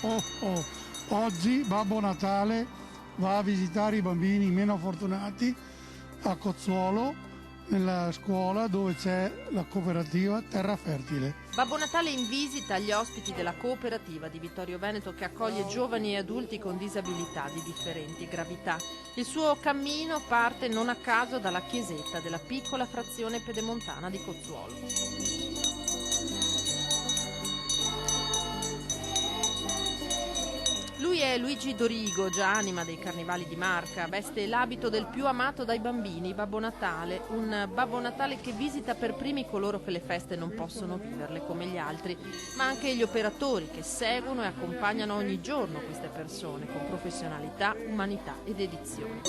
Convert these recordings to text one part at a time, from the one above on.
oh, oh. Oggi Babbo Natale va a visitare i bambini meno fortunati a Cozzuolo, nella scuola dove c'è la cooperativa Terra Fertile. Babbo Natale in visita agli ospiti della cooperativa di Vittorio Veneto che accoglie giovani e adulti con disabilità di differenti gravità. Il suo cammino parte non a caso dalla chiesetta della piccola frazione pedemontana di Cozzuolo. Lui è Luigi Dorigo, già anima dei carnevali di Marca, veste l'abito del più amato dai bambini, Babbo Natale, un Babbo Natale che visita per primi coloro che le feste non possono viverle come gli altri, ma anche gli operatori che seguono e accompagnano ogni giorno queste persone con professionalità, umanità e dedizione.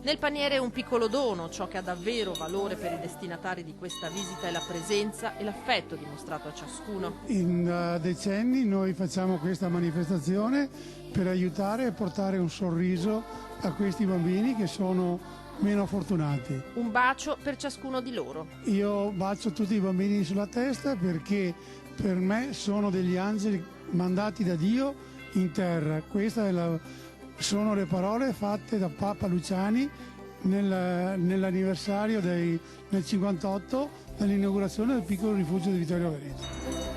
Nel paniere un piccolo dono, ciò che ha davvero valore per i destinatari di questa visita è la presenza e l'affetto dimostrato a ciascuno. In decenni noi facciamo questa manifestazione per aiutare e portare un sorriso a questi bambini che sono meno fortunati. Un bacio per ciascuno di loro. Io bacio tutti i bambini sulla testa perché per me sono degli angeli mandati da Dio in terra. Sono le parole fatte da Papa Luciani nell'anniversario nel 58 dell'inaugurazione del piccolo rifugio di Vittorio Veneto.